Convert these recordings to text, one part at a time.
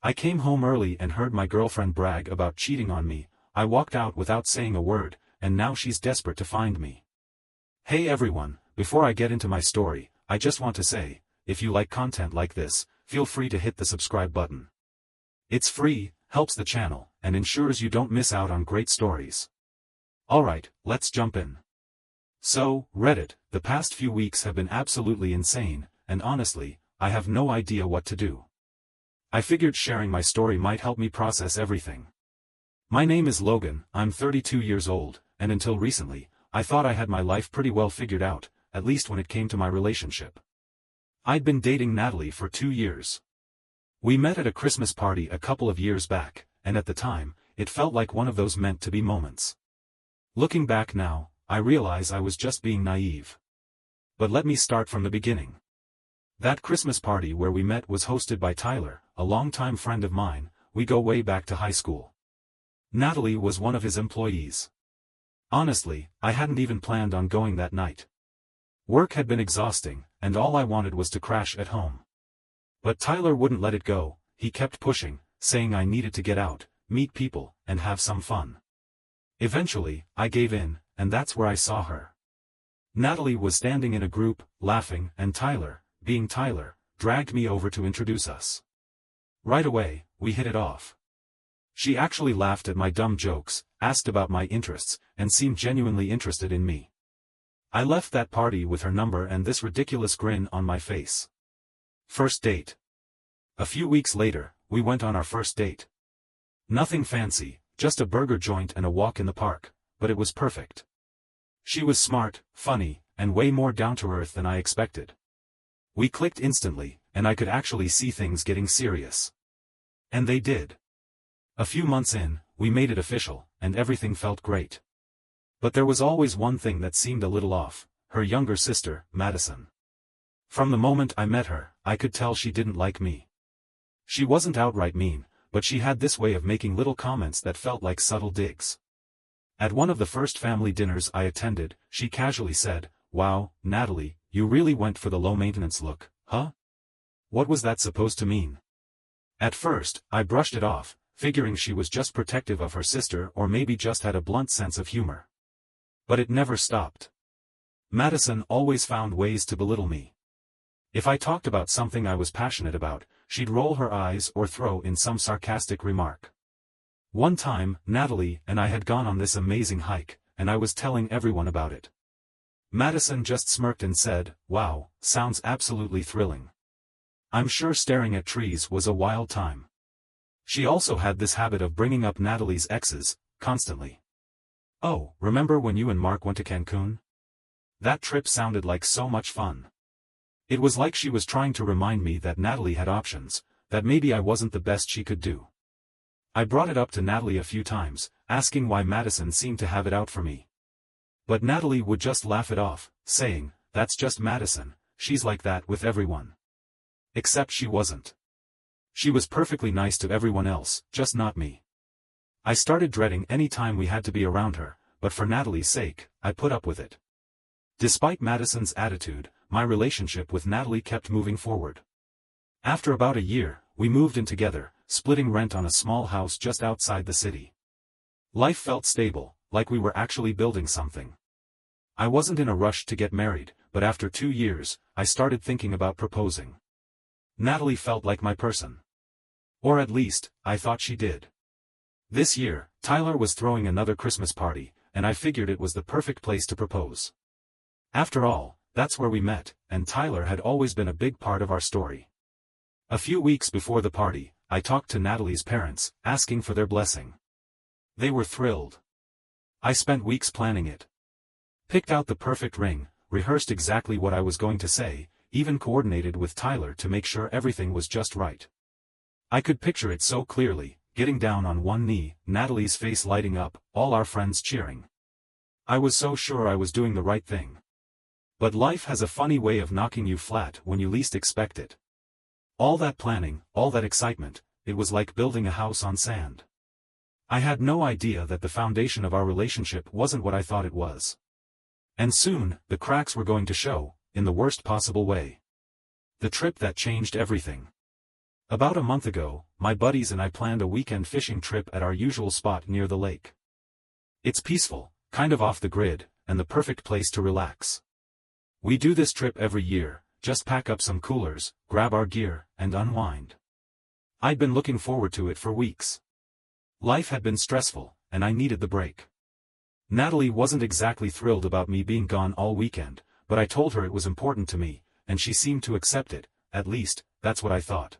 I came home early and heard my girlfriend brag about cheating on me. I walked out without saying a word, and now she's desperate to find me. Hey everyone, before I get into my story, I just want to say, if you like content like this, feel free to hit the subscribe button. It's free, helps the channel, and ensures you don't miss out on great stories. Alright, let's jump in. So, Reddit, the past few weeks have been absolutely insane, and honestly, I have no idea what to do. I figured sharing my story might help me process everything. My name is Logan, I'm 32 years old, and until recently, I thought I had my life pretty well figured out, at least when it came to my relationship. I'd been dating Natalie for 2 years. We met at a Christmas party a couple of years back, and at the time, it felt like one of those meant-to-be moments. Looking back now, I realize I was just being naive. But let me start from the beginning. That Christmas party where we met was hosted by Tyler, a longtime friend of mine. We go way back to high school. Natalie was one of his employees. Honestly, I hadn't even planned on going that night. Work had been exhausting, and all I wanted was to crash at home. But Tyler wouldn't let it go. He kept pushing, saying I needed to get out, meet people, and have some fun. Eventually, I gave in, and that's where I saw her. Natalie was standing in a group, laughing, and Tyler, being Tyler, dragged me over to introduce us. Right away, we hit it off. She actually laughed at my dumb jokes, asked about my interests, and seemed genuinely interested in me. I left that party with her number and this ridiculous grin on my face. First date. A few weeks later, we went on our first date. Nothing fancy, just a burger joint and a walk in the park, but it was perfect. She was smart, funny, and way more down-to-earth than I expected. We clicked instantly, and I could actually see things getting serious. And they did. A few months in, we made it official, and everything felt great. But there was always one thing that seemed a little off: her younger sister, Madison. From the moment I met her, I could tell she didn't like me. She wasn't outright mean, but she had this way of making little comments that felt like subtle digs. At one of the first family dinners I attended, she casually said, "Wow, Natalie, you really went for the low-maintenance look, huh? What was that supposed to mean?" At first, I brushed it off, figuring she was just protective of her sister or maybe just had a blunt sense of humor. But it never stopped. Madison always found ways to belittle me. If I talked about something I was passionate about, she'd roll her eyes or throw in some sarcastic remark. One time, Natalie and I had gone on this amazing hike, and I was telling everyone about it. Madison just smirked and said, "Wow, sounds absolutely thrilling. I'm sure staring at trees was a wild time." She also had this habit of bringing up Natalie's exes, constantly. "Oh, remember when you and Mark went to Cancun? That trip sounded like so much fun." It was like she was trying to remind me that Natalie had options, that maybe I wasn't the best she could do. I brought it up to Natalie a few times, asking why Madison seemed to have it out for me. But Natalie would just laugh it off, saying, "That's just Madison, she's like that with everyone." Except she wasn't. She was perfectly nice to everyone else, just not me. I started dreading any time we had to be around her, but for Natalie's sake, I put up with it. Despite Madison's attitude, my relationship with Natalie kept moving forward. After about a year, we moved in together, splitting rent on a small house just outside the city. Life felt stable, like we were actually building something. I wasn't in a rush to get married, but after 2 years, I started thinking about proposing. Natalie felt like my person. Or at least, I thought she did. This year, Tyler was throwing another Christmas party, and I figured it was the perfect place to propose. After all, that's where we met, and Tyler had always been a big part of our story. A few weeks before the party, I talked to Natalie's parents, asking for their blessing. They were thrilled. I spent weeks planning it. Picked out the perfect ring, rehearsed exactly what I was going to say, even coordinated with Tyler to make sure everything was just right. I could picture it so clearly, getting down on one knee, Natalie's face lighting up, all our friends cheering. I was so sure I was doing the right thing. But life has a funny way of knocking you flat when you least expect it. All that planning, all that excitement, it was like building a house on sand. I had no idea that the foundation of our relationship wasn't what I thought it was. And soon, the cracks were going to show, in the worst possible way. The trip that changed everything. About a month ago, my buddies and I planned a weekend fishing trip at our usual spot near the lake. It's peaceful, kind of off the grid, and the perfect place to relax. We do this trip every year, just pack up some coolers, grab our gear, and unwind. I'd been looking forward to it for weeks. Life had been stressful, and I needed the break. Natalie wasn't exactly thrilled about me being gone all weekend, but I told her it was important to me, and she seemed to accept it, at least, that's what I thought.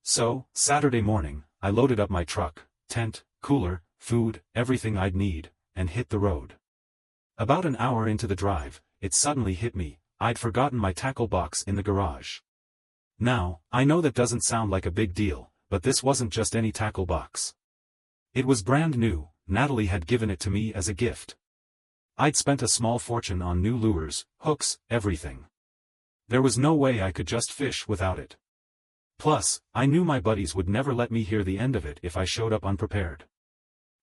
So, Saturday morning, I loaded up my truck, tent, cooler, food, everything I'd need, and hit the road. About an hour into the drive, it suddenly hit me, I'd forgotten my tackle box in the garage. Now, I know that doesn't sound like a big deal, but this wasn't just any tackle box. It was brand new, Natalie had given it to me as a gift. I'd spent a small fortune on new lures, hooks, everything. There was no way I could just fish without it. Plus, I knew my buddies would never let me hear the end of it if I showed up unprepared.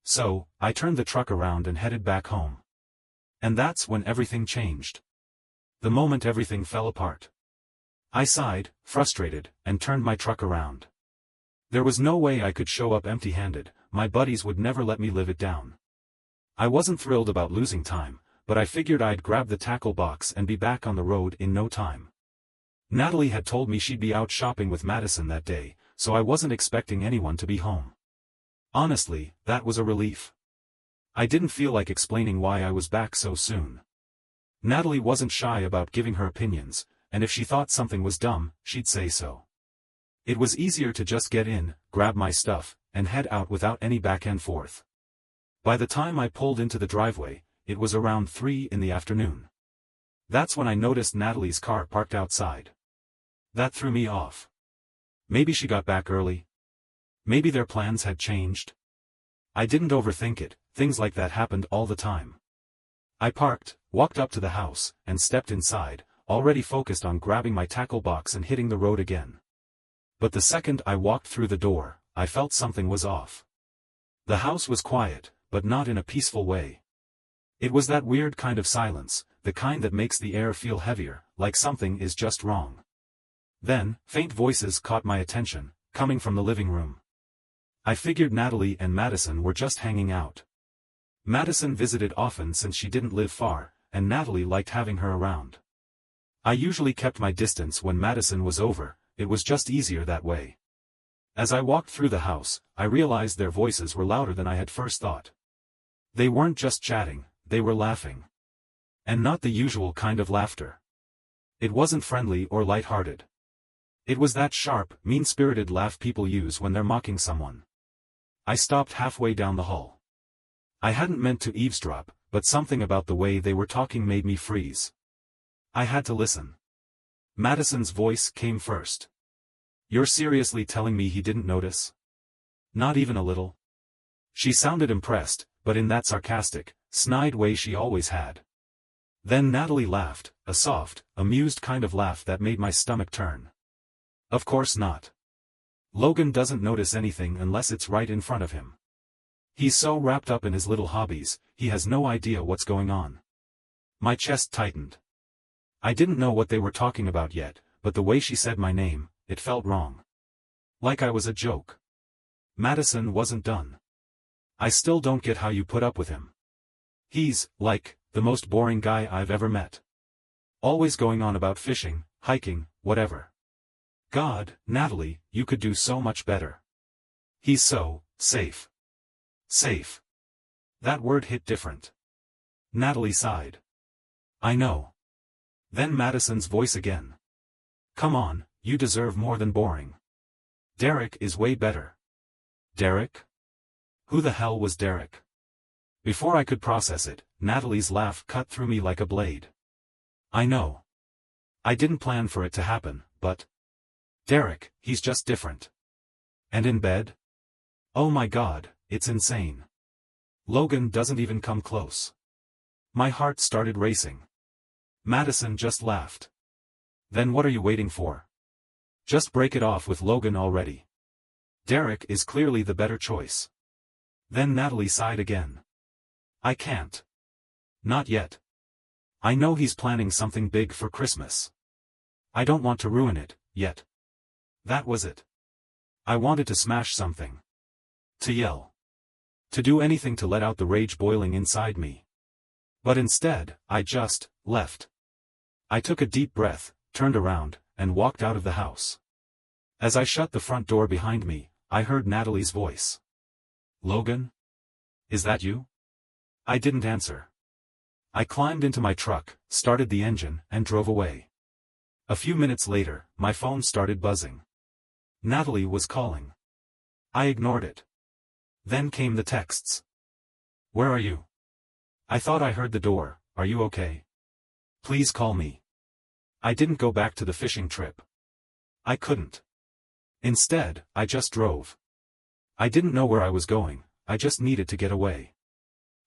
So, I turned the truck around and headed back home. And that's when everything changed. The moment everything fell apart. I sighed, frustrated, and turned my truck around. There was no way I could show up empty-handed, my buddies would never let me live it down. I wasn't thrilled about losing time, but I figured I'd grab the tackle box and be back on the road in no time. Natalie had told me she'd be out shopping with Madison that day, so I wasn't expecting anyone to be home. Honestly, that was a relief. I didn't feel like explaining why I was back so soon. Natalie wasn't shy about giving her opinions, and if she thought something was dumb, she'd say so. It was easier to just get in, grab my stuff, and head out without any back and forth. By the time I pulled into the driveway, it was around 3 in the afternoon. That's when I noticed Natalie's car parked outside. That threw me off. Maybe she got back early. Maybe their plans had changed. I didn't overthink it, things like that happened all the time. I parked, walked up to the house, and stepped inside, already focused on grabbing my tackle box and hitting the road again. But the second I walked through the door, I felt something was off. The house was quiet, but not in a peaceful way. It was that weird kind of silence, the kind that makes the air feel heavier, like something is just wrong. Then, faint voices caught my attention, coming from the living room. I figured Natalie and Madison were just hanging out. Madison visited often since she didn't live far, and Natalie liked having her around. I usually kept my distance when Madison was over, it was just easier that way. As I walked through the house, I realized their voices were louder than I had first thought. They weren't just chatting, they were laughing. And not the usual kind of laughter. It wasn't friendly or light-hearted. It was that sharp, mean-spirited laugh people use when they're mocking someone. I stopped halfway down the hall. I hadn't meant to eavesdrop, but something about the way they were talking made me freeze. I had to listen. Madison's voice came first. "You're seriously telling me he didn't notice? Not even a little?" She sounded impressed, but in that sarcastic, snide way she always had. Then Natalie laughed, a soft, amused kind of laugh that made my stomach turn. "Of course not. Logan doesn't notice anything unless it's right in front of him. He's so wrapped up in his little hobbies, he has no idea what's going on." My chest tightened. I didn't know what they were talking about yet, but the way she said my name, it felt wrong. Like I was a joke. Madison wasn't done. "I still don't get how you put up with him. He's, like, the most boring guy I've ever met. Always going on about fishing, hiking, whatever. God, Natalie, you could do so much better. He's so safe." Safe. That word hit different. Natalie sighed. "I know." Then Madison's voice again. "Come on, you deserve more than boring. Derek is way better." Derek? Who the hell was Derek? Before I could process it, Natalie's laugh cut through me like a blade. "I know. I didn't plan for it to happen, but... Derek, he's just different. And in bed? Oh my God, it's insane. Logan doesn't even come close." My heart started racing. Madison just laughed. "Then what are you waiting for? Just break it off with Logan already. Derek is clearly the better choice." Then Natalie sighed again. "I can't. Not yet. I know he's planning something big for Christmas. I don't want to ruin it, yet." That was it. I wanted to smash something. To yell. To do anything to let out the rage boiling inside me. But instead, I just left. I took a deep breath, turned around, and walked out of the house. As I shut the front door behind me, I heard Natalie's voice. "Logan? Is that you?" I didn't answer. I climbed into my truck, started the engine, and drove away. A few minutes later, my phone started buzzing. Natalie was calling. I ignored it. Then came the texts. "Where are you? I thought I heard the door. Are you okay? Please call me." I didn't go back to the fishing trip. I couldn't. Instead, I just drove. I didn't know where I was going, I just needed to get away.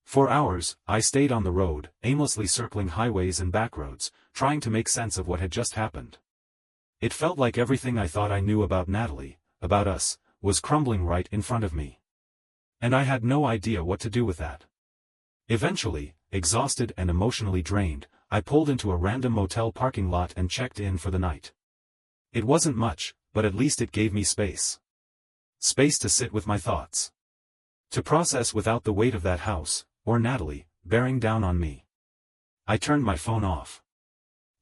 For hours, I stayed on the road, aimlessly circling highways and backroads, trying to make sense of what had just happened. It felt like everything I thought I knew about Natalie, about us, was crumbling right in front of me. And I had no idea what to do with that. Eventually, exhausted and emotionally drained, I pulled into a random motel parking lot and checked in for the night. It wasn't much, but at least it gave me space. Space to sit with my thoughts. To process without the weight of that house, or Natalie, bearing down on me. I turned my phone off.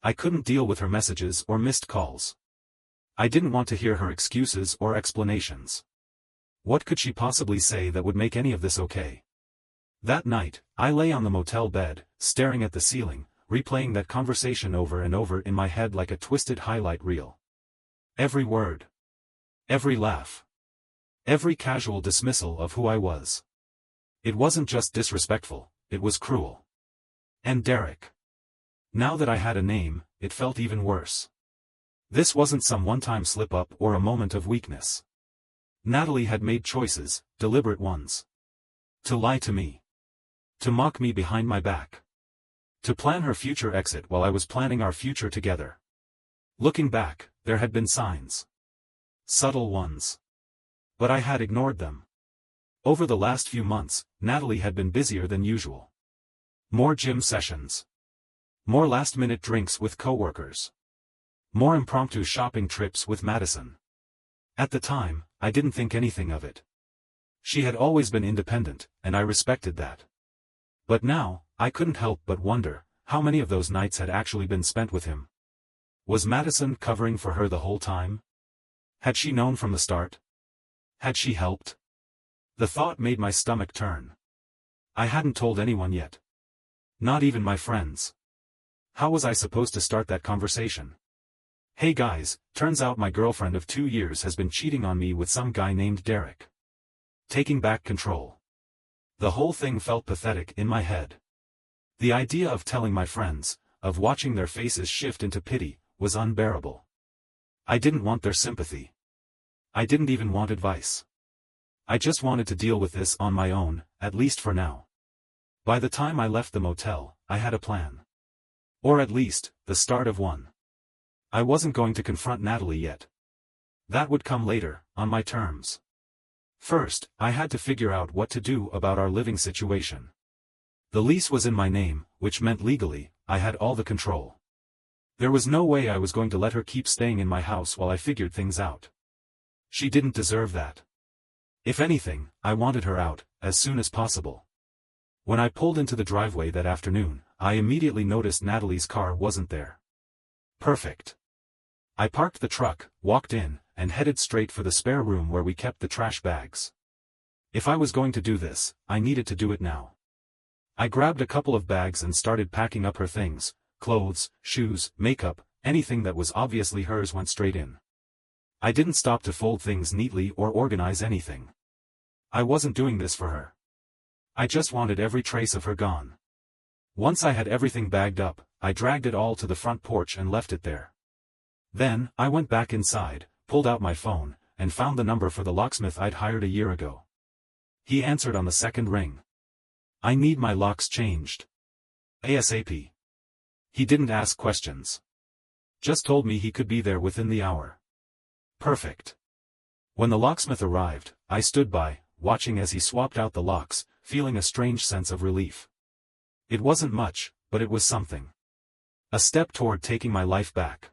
I couldn't deal with her messages or missed calls. I didn't want to hear her excuses or explanations. What could she possibly say that would make any of this okay? That night, I lay on the motel bed, staring at the ceiling, replaying that conversation over and over in my head like a twisted highlight reel. Every word. Every laugh. Every casual dismissal of who I was. It wasn't just disrespectful, it was cruel. And Derek. Now that I had a name, it felt even worse. This wasn't some one-time slip-up or a moment of weakness. Natalie had made choices, deliberate ones. To lie to me. To mock me behind my back. To plan her future exit while I was planning our future together. Looking back, there had been signs. Subtle ones. But I had ignored them. Over the last few months, Natalie had been busier than usual. More gym sessions. More last-minute drinks with coworkers. More impromptu shopping trips with Madison. At the time, I didn't think anything of it. She had always been independent, and I respected that. But now, I couldn't help but wonder, how many of those nights had actually been spent with him? Was Madison covering for her the whole time? Had she known from the start? Had she helped? The thought made my stomach turn. I hadn't told anyone yet. Not even my friends. How was I supposed to start that conversation? "Hey guys, turns out my girlfriend of 2 years has been cheating on me with some guy named Derek." Taking back control. The whole thing felt pathetic in my head. The idea of telling my friends, of watching their faces shift into pity, was unbearable. I didn't want their sympathy. I didn't even want advice. I just wanted to deal with this on my own, at least for now. By the time I left the motel, I had a plan. Or at least, the start of one. I wasn't going to confront Natalie yet. That would come later, on my terms. First, I had to figure out what to do about our living situation. The lease was in my name, which meant legally, I had all the control. There was no way I was going to let her keep staying in my house while I figured things out. She didn't deserve that. If anything, I wanted her out, as soon as possible. When I pulled into the driveway that afternoon, I immediately noticed Natalie's car wasn't there. Perfect. I parked the truck, walked in, and headed straight for the spare room where we kept the trash bags. If I was going to do this, I needed to do it now. I grabbed a couple of bags and started packing up her things, clothes, shoes, makeup, anything that was obviously hers went straight in. I didn't stop to fold things neatly or organize anything. I wasn't doing this for her. I just wanted every trace of her gone. Once I had everything bagged up, I dragged it all to the front porch and left it there. Then, I went back inside, pulled out my phone, and found the number for the locksmith I'd hired a year ago. He answered on the second ring. "I need my locks changed. ASAP." He didn't ask questions. Just told me he could be there within the hour. Perfect. When the locksmith arrived, I stood by, watching as he swapped out the locks, feeling a strange sense of relief. It wasn't much, but it was something. A step toward taking my life back.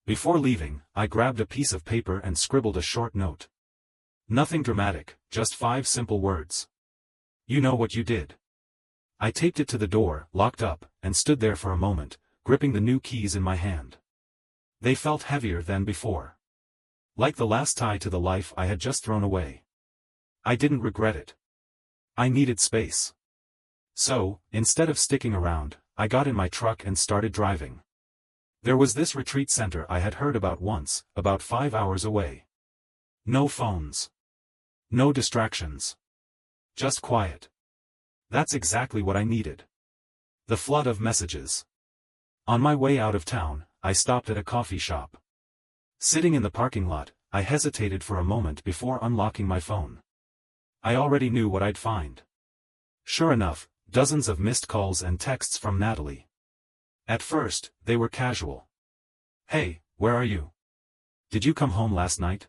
Before leaving, I grabbed a piece of paper and scribbled a short note. Nothing dramatic, just 5 simple words. You know what you did. I taped it to the door, locked up, and stood there for a moment, gripping the new keys in my hand. They felt heavier than before. Like the last tie to the life I had just thrown away. I didn't regret it. I needed space. So, instead of sticking around, I got in my truck and started driving. There was this retreat center I had heard about once, about 5 hours away. No phones. No distractions. Just quiet. That's exactly what I needed. The flood of messages. On my way out of town, I stopped at a coffee shop. Sitting in the parking lot, I hesitated for a moment before unlocking my phone. I already knew what I'd find. Sure enough, dozens of missed calls and texts from Natalie. At first, they were casual. Hey, where are you? Did you come home last night?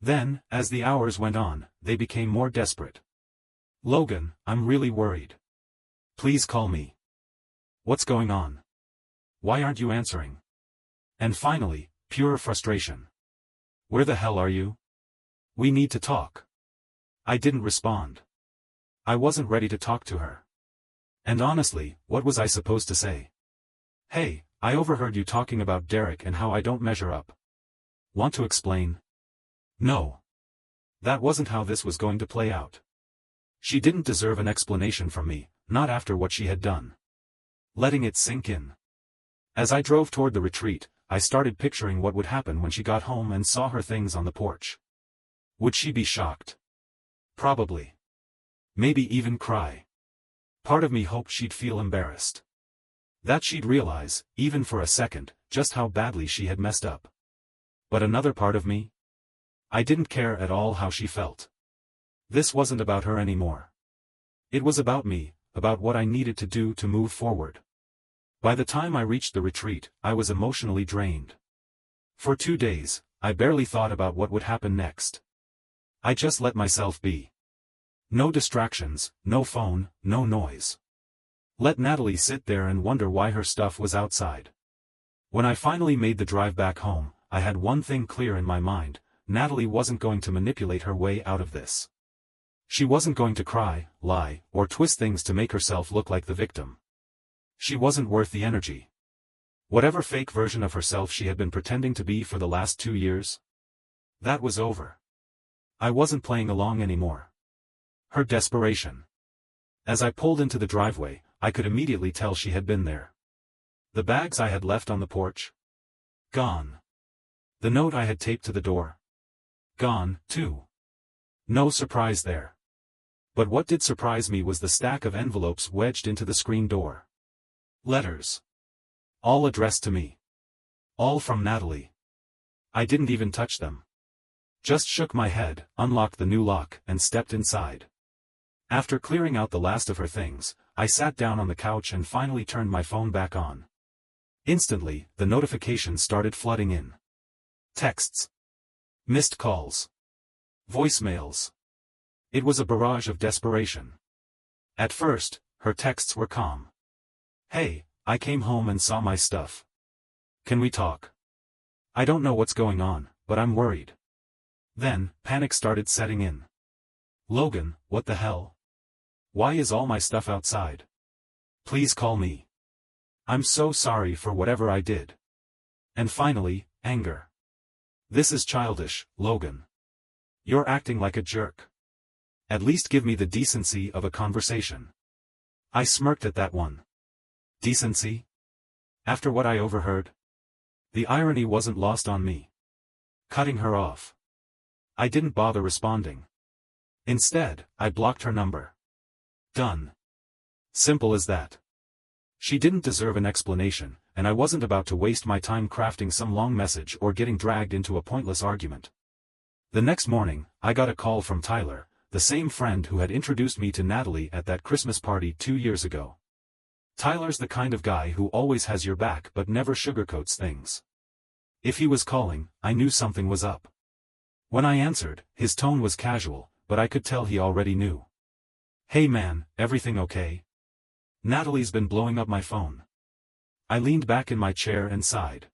Then, as the hours went on, they became more desperate. Logan, I'm really worried. Please call me. What's going on? Why aren't you answering? And finally, pure frustration. Where the hell are you? We need to talk. I didn't respond. I wasn't ready to talk to her. And honestly, what was I supposed to say? Hey, I overheard you talking about Derek and how I don't measure up. Want to explain? No. That wasn't how this was going to play out. She didn't deserve an explanation from me, not after what she had done. Letting it sink in. As I drove toward the retreat, I started picturing what would happen when she got home and saw her things on the porch. Would she be shocked? Probably. Maybe even cry. Part of me hoped she'd feel embarrassed. That she'd realize, even for a second, just how badly she had messed up. But another part of me? I didn't care at all how she felt. This wasn't about her anymore. It was about me, about what I needed to do to move forward. By the time I reached the retreat, I was emotionally drained. For 2 days, I barely thought about what would happen next. I just let myself be. No distractions, no phone, no noise. Let Natalie sit there and wonder why her stuff was outside. When I finally made the drive back home, I had one thing clear in my mind: Natalie wasn't going to manipulate her way out of this. She wasn't going to cry, lie, or twist things to make herself look like the victim. She wasn't worth the energy. Whatever fake version of herself she had been pretending to be for the last 2 years. That was over. I wasn't playing along anymore. Her desperation. As I pulled into the driveway, I could immediately tell she had been there. The bags I had left on the porch? Gone. The note I had taped to the door? Gone, too. No surprise there. But what did surprise me was the stack of envelopes wedged into the screen door. Letters. All addressed to me. All from Natalie. I didn't even touch them. Just shook my head, unlocked the new lock, and stepped inside. After clearing out the last of her things, I sat down on the couch and finally turned my phone back on. Instantly, the notifications started flooding in. Texts. Missed calls. Voicemails. It was a barrage of desperation. At first, her texts were calm. Hey, I came home and saw my stuff. Can we talk? I don't know what's going on, but I'm worried. Then, panic started setting in. Logan, what the hell? Why is all my stuff outside? Please call me. I'm so sorry for whatever I did. And finally, anger. This is childish, Logan. You're acting like a jerk. At least give me the decency of a conversation. I smirked at that one. Decency? After what I overheard? The irony wasn't lost on me. Cutting her off. I didn't bother responding. Instead, I blocked her number. Done. Simple as that. She didn't deserve an explanation, and I wasn't about to waste my time crafting some long message or getting dragged into a pointless argument. The next morning, I got a call from Tyler, the same friend who had introduced me to Natalie at that Christmas party 2 years ago. Tyler's the kind of guy who always has your back but never sugarcoats things. If he was calling, I knew something was up. When I answered, his tone was casual, but I could tell he already knew. Hey man, everything okay? Natalie's been blowing up my phone. I leaned back in my chair and sighed.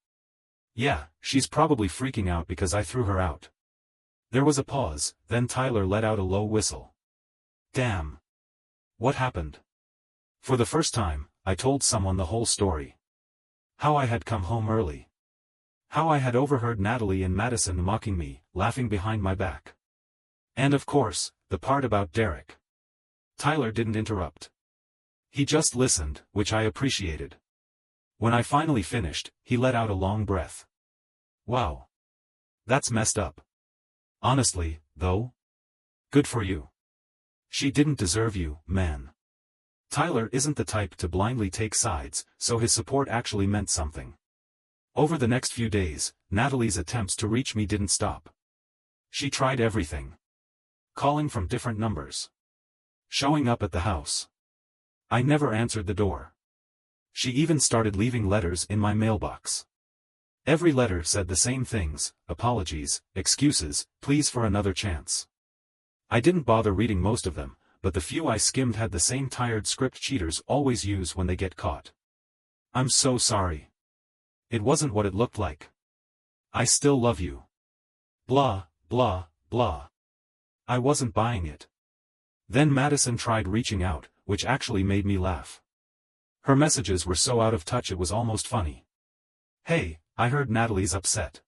Yeah, she's probably freaking out because I threw her out. There was a pause, then Tyler let out a low whistle. Damn. What happened? For the first time, I told someone the whole story. How I had come home early. How I had overheard Natalie and Madison mocking me, laughing behind my back. And of course, the part about Derek. Tyler didn't interrupt. He just listened, which I appreciated. When I finally finished, he let out a long breath. Wow. That's messed up. Honestly, though. Good for you. She didn't deserve you, man. Tyler isn't the type to blindly take sides, so his support actually meant something. Over the next few days, Natalie's attempts to reach me didn't stop. She tried everything. Calling from different numbers. Showing up at the house. I never answered the door. She even started leaving letters in my mailbox. Every letter said the same things: apologies, excuses, pleas for another chance. I didn't bother reading most of them, but the few I skimmed had the same tired script cheaters always use when they get caught. I'm so sorry. It wasn't what it looked like. I still love you. Blah, blah, blah. I wasn't buying it. Then Madison tried reaching out, which actually made me laugh. Her messages were so out of touch it was almost funny. Hey, I heard Natalie's upset.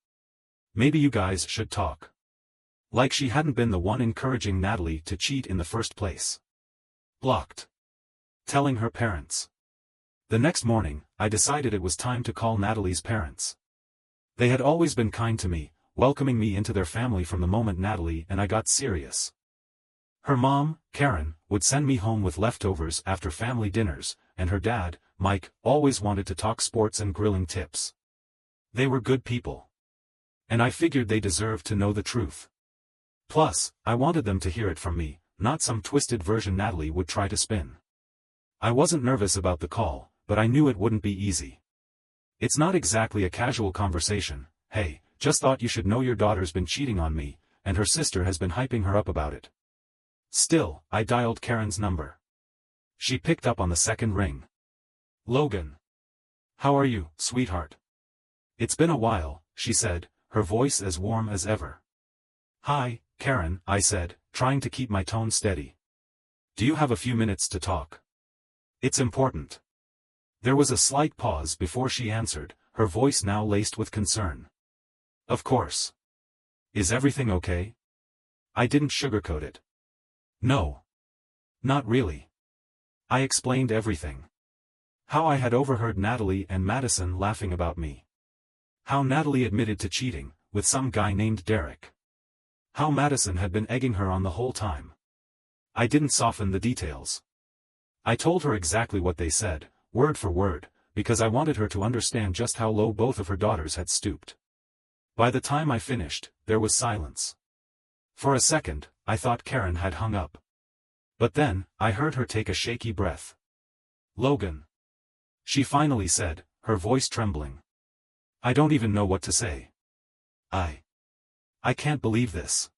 Maybe you guys should talk. Like she hadn't been the one encouraging Natalie to cheat in the first place. Blocked. Telling her parents. The next morning, I decided it was time to call Natalie's parents. They had always been kind to me, welcoming me into their family from the moment Natalie and I got serious. Her mom, Karen, would send me home with leftovers after family dinners, and her dad, Mike, always wanted to talk sports and grilling tips. They were good people. And I figured they deserved to know the truth. Plus, I wanted them to hear it from me, not some twisted version Natalie would try to spin. I wasn't nervous about the call, but I knew it wouldn't be easy. It's not exactly a casual conversation. Hey, just thought you should know your daughter's been cheating on me, and her sister has been hyping her up about it. Still, I dialed Karen's number. She picked up on the second ring. Logan. How are you, sweetheart? It's been a while, she said, her voice as warm as ever. Hi, Karen, I said, trying to keep my tone steady. Do you have a few minutes to talk? It's important. There was a slight pause before she answered, her voice now laced with concern. Of course. Is everything okay? I didn't sugarcoat it. No. Not really. I explained everything. How I had overheard Natalie and Madison laughing about me. How Natalie admitted to cheating, with some guy named Derek. How Madison had been egging her on the whole time. I didn't soften the details. I told her exactly what they said, word for word, because I wanted her to understand just how low both of her daughters had stooped. By the time I finished, there was silence. For a second, I thought Karen had hung up. But then, I heard her take a shaky breath. Logan. She finally said, her voice trembling. I don't even know what to say. I can't believe this.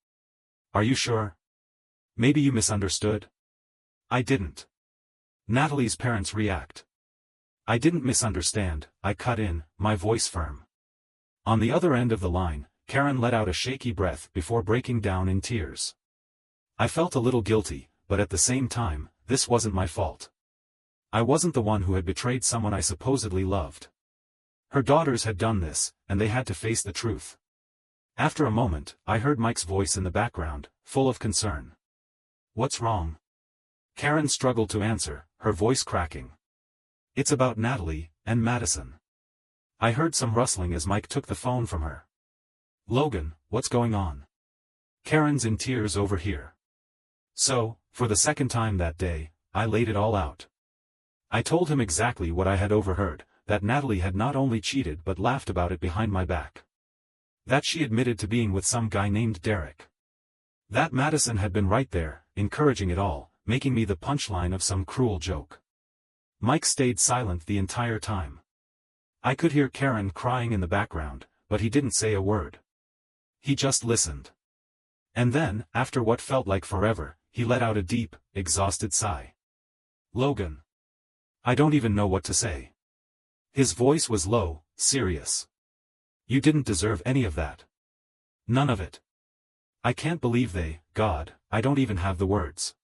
Are you sure? Maybe you misunderstood? I didn't. Natalie's parents react. I didn't misunderstand, I cut in, my voice firm. On the other end of the line, Karen let out a shaky breath before breaking down in tears. I felt a little guilty, but at the same time, this wasn't my fault. I wasn't the one who had betrayed someone I supposedly loved. Her daughters had done this, and they had to face the truth. After a moment, I heard Mike's voice in the background, full of concern. What's wrong? Karen struggled to answer, her voice cracking. It's about Natalie and Madison. I heard some rustling as Mike took the phone from her. Logan, what's going on? Karen's in tears over here. So, for the second time that day, I laid it all out. I told him exactly what I had overheard, that Natalie had not only cheated but laughed about it behind my back. That she admitted to being with some guy named Derek. That Madison had been right there, encouraging it all, making me the punchline of some cruel joke. Mike stayed silent the entire time. I could hear Karen crying in the background, but he didn't say a word. He just listened. And then, after what felt like forever, he let out a deep, exhausted sigh. Logan. I don't even know what to say. His voice was low, serious. You didn't deserve any of that. None of it. I can't believe God, I don't even have the words.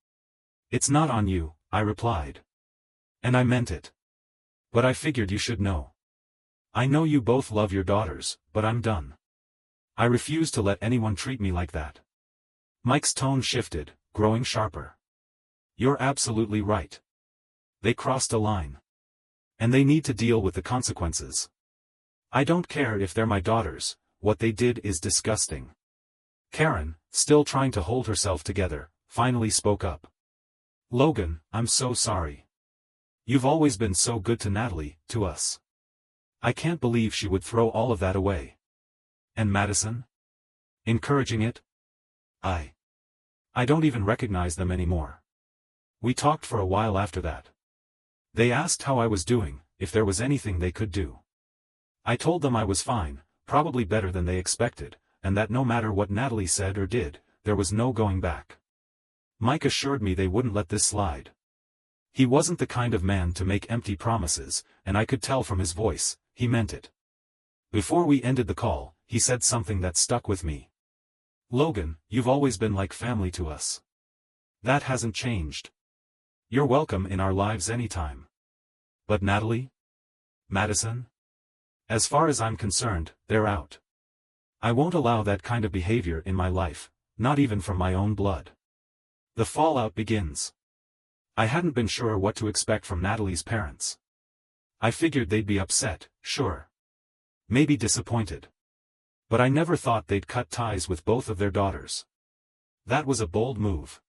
It's not on you, I replied. And I meant it. But I figured you should know. I know you both love your daughters, but I'm done. I refuse to let anyone treat me like that. Mike's tone shifted, growing sharper. You're absolutely right. They crossed a line. And they need to deal with the consequences. I don't care if they're my daughters, what they did is disgusting. Karen, still trying to hold herself together, finally spoke up. Logan, I'm so sorry. You've always been so good to Natalie, to us. I can't believe she would throw all of that away. And Madison? Encouraging it? I don't even recognize them anymore. We talked for a while after that. They asked how I was doing, if there was anything they could do. I told them I was fine, probably better than they expected, and that no matter what Natalie said or did, there was no going back. Mike assured me they wouldn't let this slide. He wasn't the kind of man to make empty promises, and I could tell from his voice, he meant it. Before we ended the call, he said something that stuck with me. Logan, you've always been like family to us. That hasn't changed. You're welcome in our lives anytime. But Natalie? Madison? As far as I'm concerned, they're out. I won't allow that kind of behavior in my life, not even from my own blood. The fallout begins. I hadn't been sure what to expect from Natalie's parents. I figured they'd be upset, sure. Maybe disappointed. But I never thought they'd cut ties with both of their daughters. That was a bold move.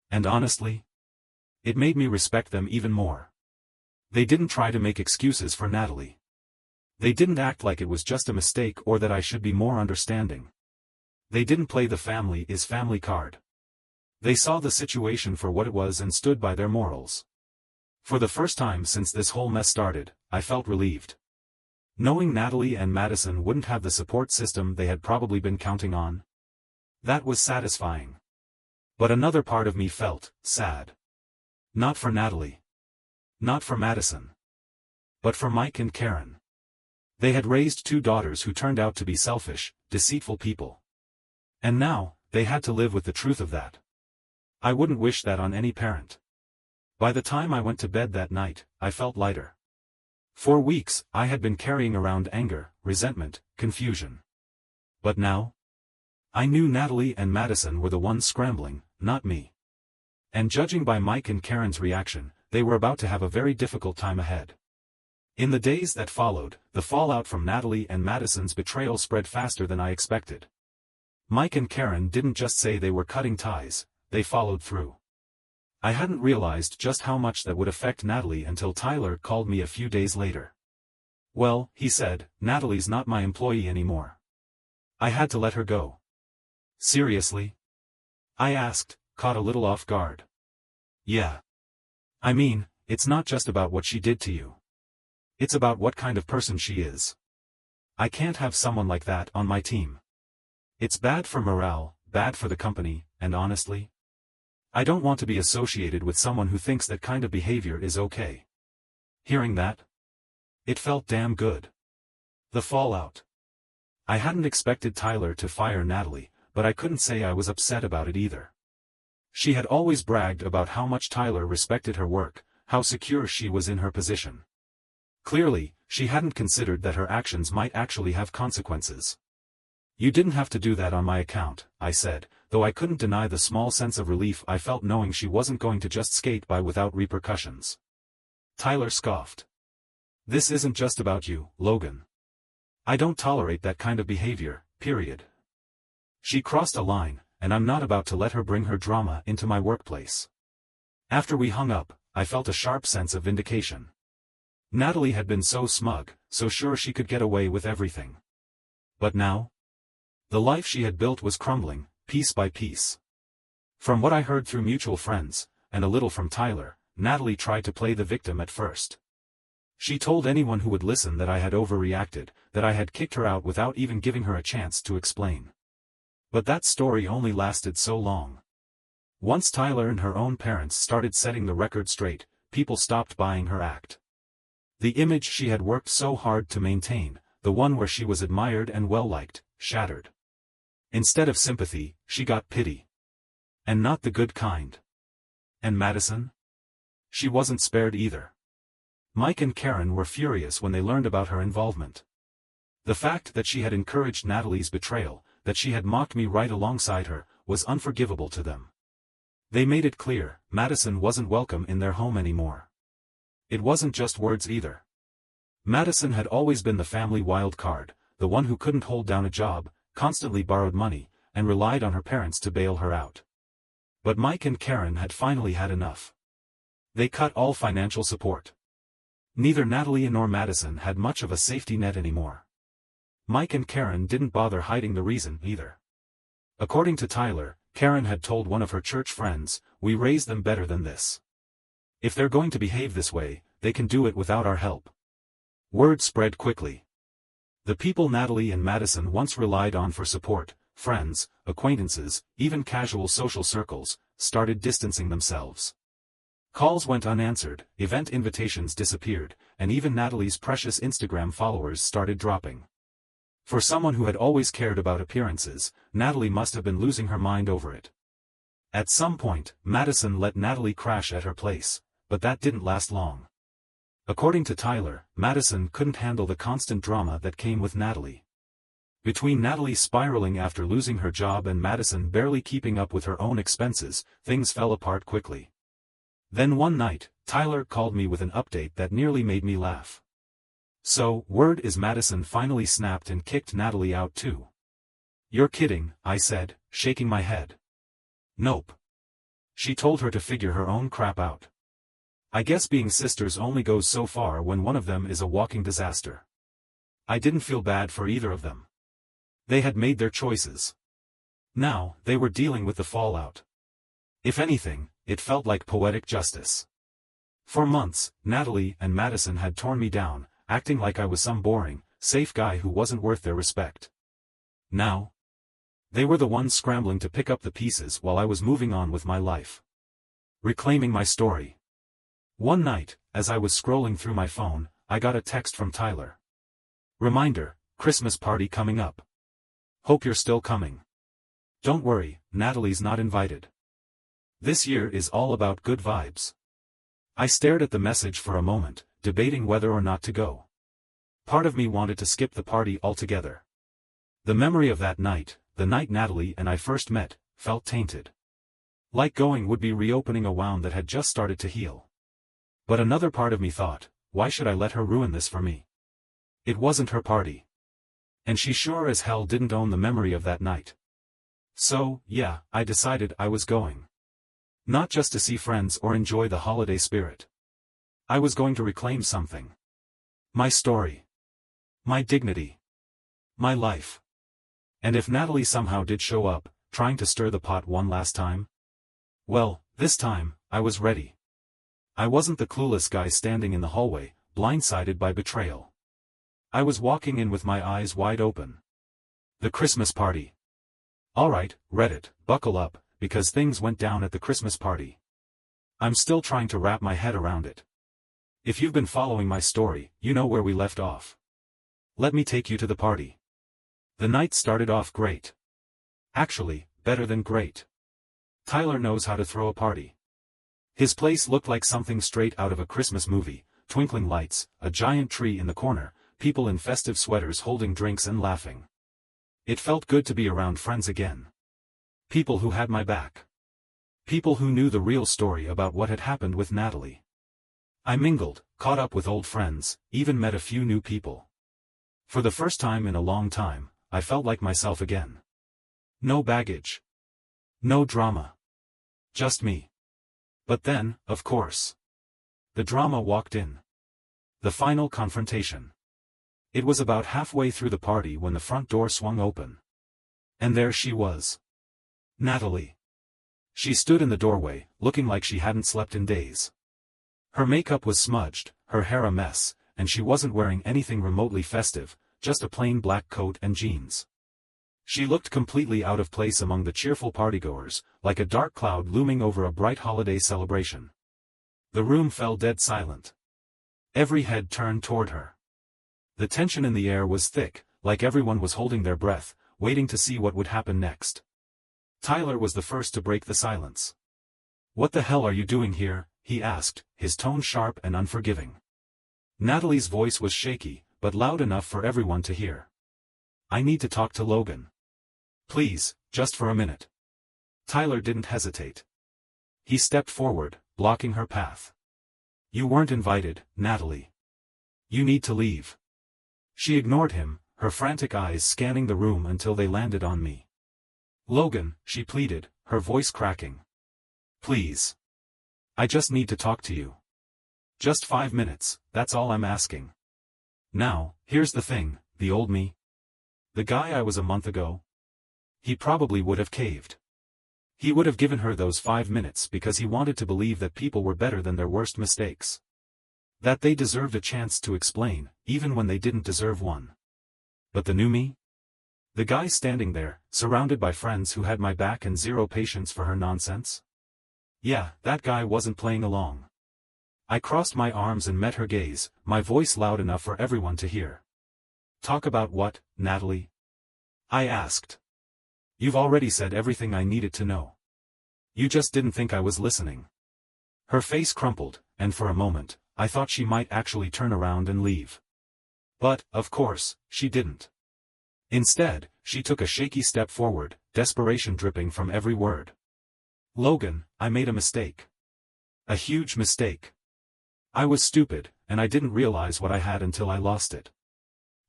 And honestly, it made me respect them even more. They didn't try to make excuses for Natalie. They didn't act like it was just a mistake or that I should be more understanding. They didn't play the family is family card. They saw the situation for what it was and stood by their morals. For the first time since this whole mess started, I felt relieved. Knowing Natalie and Madison wouldn't have the support system they had probably been counting on. That was satisfying. But another part of me felt sad. Not for Natalie. Not for Madison. But for Mike and Karen. They had raised two daughters who turned out to be selfish, deceitful people. And now, they had to live with the truth of that. I wouldn't wish that on any parent. By the time I went to bed that night, I felt lighter. For weeks, I had been carrying around anger, resentment, confusion. But now? I knew Natalie and Madison were the ones scrambling, not me. And judging by Mike and Karen's reaction, they were about to have a very difficult time ahead. In the days that followed, the fallout from Natalie and Madison's betrayal spread faster than I expected. Mike and Karen didn't just say they were cutting ties, they followed through. I hadn't realized just how much that would affect Natalie until Tyler called me a few days later. Well, he said, Natalie's not my employee anymore. I had to let her go. Seriously? I asked, caught a little off guard. Yeah. I mean, it's not just about what she did to you. It's about what kind of person she is. I can't have someone like that on my team. It's bad for morale, bad for the company, and honestly, I don't want to be associated with someone who thinks that kind of behavior is okay. Hearing that, it felt damn good. The fallout. I hadn't expected Tyler to fire Natalie, but I couldn't say I was upset about it either. She had always bragged about how much Tyler respected her work, how secure she was in her position. Clearly, she hadn't considered that her actions might actually have consequences. You didn't have to do that on my account, I said, though I couldn't deny the small sense of relief I felt knowing she wasn't going to just skate by without repercussions. Tyler scoffed. This isn't just about you, Logan. I don't tolerate that kind of behavior, period. She crossed a line, and I'm not about to let her bring her drama into my workplace. After we hung up, I felt a sharp sense of vindication. Natalie had been so smug, so sure she could get away with everything. But now? The life she had built was crumbling, piece by piece. From what I heard through mutual friends, and a little from Tyler, Natalie tried to play the victim at first. She told anyone who would listen that I had overreacted, that I had kicked her out without even giving her a chance to explain. But that story only lasted so long. Once Tyler and her own parents started setting the record straight, people stopped buying her act. The image she had worked so hard to maintain, the one where she was admired and well-liked, shattered. Instead of sympathy, she got pity. And not the good kind. And Madison? She wasn't spared either. Mike and Karen were furious when they learned about her involvement. The fact that she had encouraged Natalie's betrayal, that she had mocked me right alongside her, was unforgivable to them. They made it clear, Madison wasn't welcome in their home anymore. It wasn't just words either. Madison had always been the family wild card, the one who couldn't hold down a job, constantly borrowed money, and relied on her parents to bail her out. But Mike and Karen had finally had enough. They cut all financial support. Neither Natalie nor Madison had much of a safety net anymore. Mike and Karen didn't bother hiding the reason either. According to Tyler, Karen had told one of her church friends, "We raised them better than this. If they're going to behave this way, they can do it without our help." Word spread quickly. The people Natalie and Madison once relied on for support, friends, acquaintances, even casual social circles, started distancing themselves. Calls went unanswered, event invitations disappeared, and even Natalie's precious Instagram followers started dropping. For someone who had always cared about appearances, Natalie must have been losing her mind over it. At some point, Madison let Natalie crash at her place, but that didn't last long. According to Tyler, Madison couldn't handle the constant drama that came with Natalie. Between Natalie spiraling after losing her job and Madison barely keeping up with her own expenses, things fell apart quickly. Then one night, Tyler called me with an update that nearly made me laugh. "So, word is Madison finally snapped and kicked Natalie out too." "You're kidding," I said, shaking my head. "Nope. She told her to figure her own crap out. I guess being sisters only goes so far when one of them is a walking disaster." I didn't feel bad for either of them. They had made their choices. Now, they were dealing with the fallout. If anything, it felt like poetic justice. For months, Natalie and Madison had torn me down, acting like I was some boring, safe guy who wasn't worth their respect. Now, they were the ones scrambling to pick up the pieces while I was moving on with my life. Reclaiming my story. One night, as I was scrolling through my phone, I got a text from Tyler. "Reminder, Christmas party coming up. Hope you're still coming. Don't worry, Natalie's not invited. This year is all about good vibes." I stared at the message for a moment, debating whether or not to go. Part of me wanted to skip the party altogether. The memory of that night, the night Natalie and I first met, felt tainted. Like going would be reopening a wound that had just started to heal. But another part of me thought, why should I let her ruin this for me? It wasn't her party. And she sure as hell didn't own the memory of that night. So, yeah, I decided I was going. Not just to see friends or enjoy the holiday spirit. I was going to reclaim something. My story. My dignity. My life. And if Natalie somehow did show up, trying to stir the pot one last time? Well, this time, I was ready. I wasn't the clueless guy standing in the hallway, blindsided by betrayal. I was walking in with my eyes wide open. The Christmas party. Alright, Reddit, buckle up, because things went down at the Christmas party. I'm still trying to wrap my head around it. If you've been following my story, you know where we left off. Let me take you to the party. The night started off great. Actually, better than great. Tyler knows how to throw a party. His place looked like something straight out of a Christmas movie, twinkling lights, a giant tree in the corner, people in festive sweaters holding drinks and laughing. It felt good to be around friends again. People who had my back. People who knew the real story about what had happened with Natalie. I mingled, caught up with old friends, even met a few new people. For the first time in a long time, I felt like myself again. No baggage. No drama. Just me. But then, of course, the drama walked in. The final confrontation. It was about halfway through the party when the front door swung open. And there she was. Natalie. She stood in the doorway, looking like she hadn't slept in days. Her makeup was smudged, her hair a mess, and she wasn't wearing anything remotely festive, just a plain black coat and jeans. She looked completely out of place among the cheerful partygoers, like a dark cloud looming over a bright holiday celebration. The room fell dead silent. Every head turned toward her. The tension in the air was thick, like everyone was holding their breath, waiting to see what would happen next. Tyler was the first to break the silence. "What the hell are you doing here?" he asked, his tone sharp and unforgiving. Natalie's voice was shaky, but loud enough for everyone to hear. "I need to talk to Logan. Please, just for a minute." Tyler didn't hesitate. He stepped forward, blocking her path. "You weren't invited, Natalie. You need to leave." She ignored him, her frantic eyes scanning the room until they landed on me. "Logan," she pleaded, her voice cracking. "Please. I just need to talk to you. Just 5 minutes, that's all I'm asking." Now, here's the thing, the old me. The guy I was a month ago. He probably would have caved. He would have given her those 5 minutes because he wanted to believe that people were better than their worst mistakes. That they deserved a chance to explain, even when they didn't deserve one. But the new me? The guy standing there, surrounded by friends who had my back and zero patience for her nonsense? Yeah, that guy wasn't playing along. I crossed my arms and met her gaze, my voice loud enough for everyone to hear. "Talk about what, Natalie?" I asked. "You've already said everything I needed to know. You just didn't think I was listening." Her face crumpled, and for a moment, I thought she might actually turn around and leave. But, of course, she didn't. Instead, she took a shaky step forward, desperation dripping from every word. "Logan, I made a mistake. A huge mistake. I was stupid, and I didn't realize what I had until I lost it.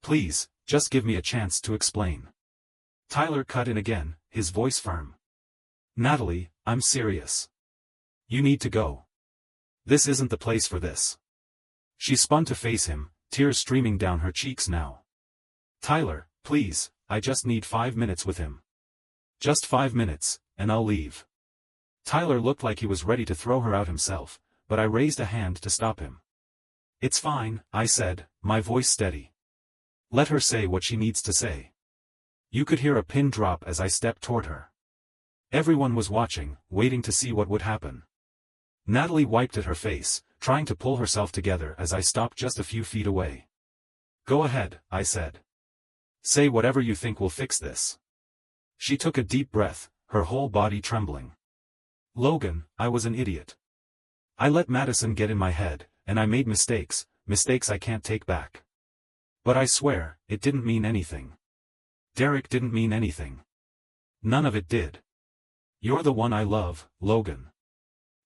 Please, just give me a chance to explain." Tyler cut in again, his voice firm. "Natalie, I'm serious. You need to go. This isn't the place for this." She spun to face him, tears streaming down her cheeks now. "Tyler, please, I just need 5 minutes with him. Just 5 minutes, and I'll leave." Tyler looked like he was ready to throw her out himself, but I raised a hand to stop him. "It's fine," I said, my voice steady. "Let her say what she needs to say." You could hear a pin drop as I stepped toward her. Everyone was watching, waiting to see what would happen. Natalie wiped at her face, trying to pull herself together as I stopped just a few feet away. "Go ahead," I said. "Say whatever you think will fix this." She took a deep breath, her whole body trembling. "Logan, I was an idiot. I let Madison get in my head, and I made mistakes, mistakes I can't take back. But I swear, it didn't mean anything. Derek didn't mean anything. None of it did. You're the one I love, Logan.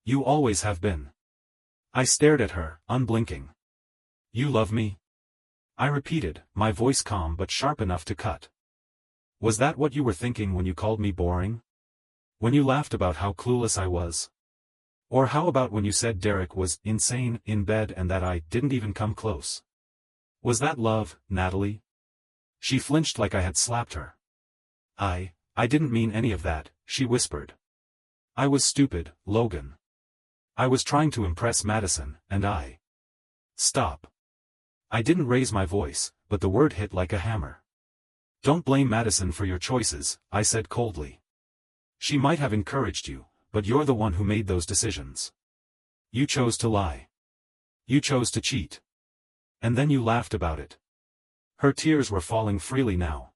You always have been." I stared at her, unblinking. "You love me?" I repeated, my voice calm but sharp enough to cut. "Was that what you were thinking when you called me boring? When you laughed about how clueless I was? Or how about when you said Derek was insane in bed and that I didn't even come close? Was that love, Natalie?" She flinched like I had slapped her. I didn't mean any of that," she whispered. "I was stupid, Logan. I was trying to impress Madison, and I..." "Stop." I didn't raise my voice, but the word hit like a hammer. "Don't blame Madison for your choices," I said coldly. "She might have encouraged you, but you're the one who made those decisions. You chose to lie. You chose to cheat. And then you laughed about it." Her tears were falling freely now.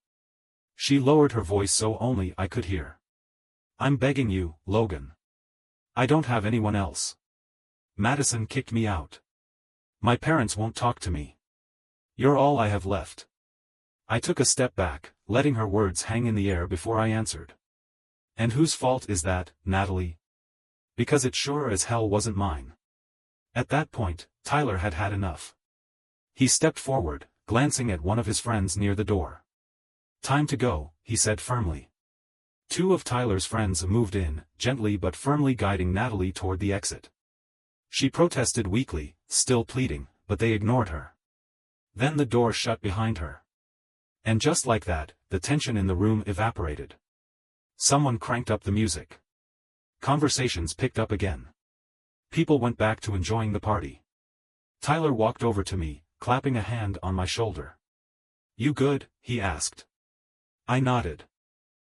She lowered her voice so only I could hear. "I'm begging you, Logan. I don't have anyone else. Madison kicked me out. My parents won't talk to me. You're all I have left." I took a step back, letting her words hang in the air before I answered. "And whose fault is that, Natalie? Because it sure as hell wasn't mine." At that point, Tyler had had enough. He stepped forward, glancing at one of his friends near the door. "Time to go," he said firmly. Two of Tyler's friends moved in, gently but firmly guiding Natalie toward the exit. She protested weakly, still pleading, but they ignored her. Then the door shut behind her. And just like that, the tension in the room evaporated. Someone cranked up the music. Conversations picked up again. People went back to enjoying the party. Tyler walked over to me, clapping a hand on my shoulder. "You good?" he asked. I nodded.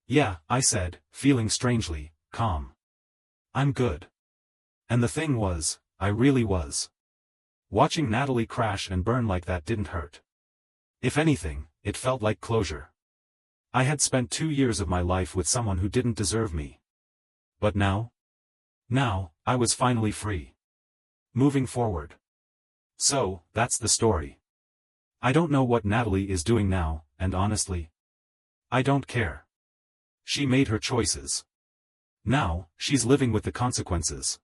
"Yeah," I said, feeling strangely calm. "I'm good." And the thing was, I really was. Watching Natalie crash and burn like that didn't hurt. If anything, it felt like closure. I had spent 2 years of my life with someone who didn't deserve me. But now? Now, I was finally free. Moving forward. So, that's the story. I don't know what Natalie is doing now, and honestly, I don't care. She made her choices. Now, she's living with the consequences.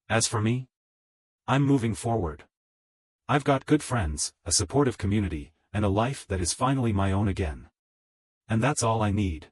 As for me, I'm moving forward. I've got good friends, a supportive community, and a life that is finally my own again. And that's all I need.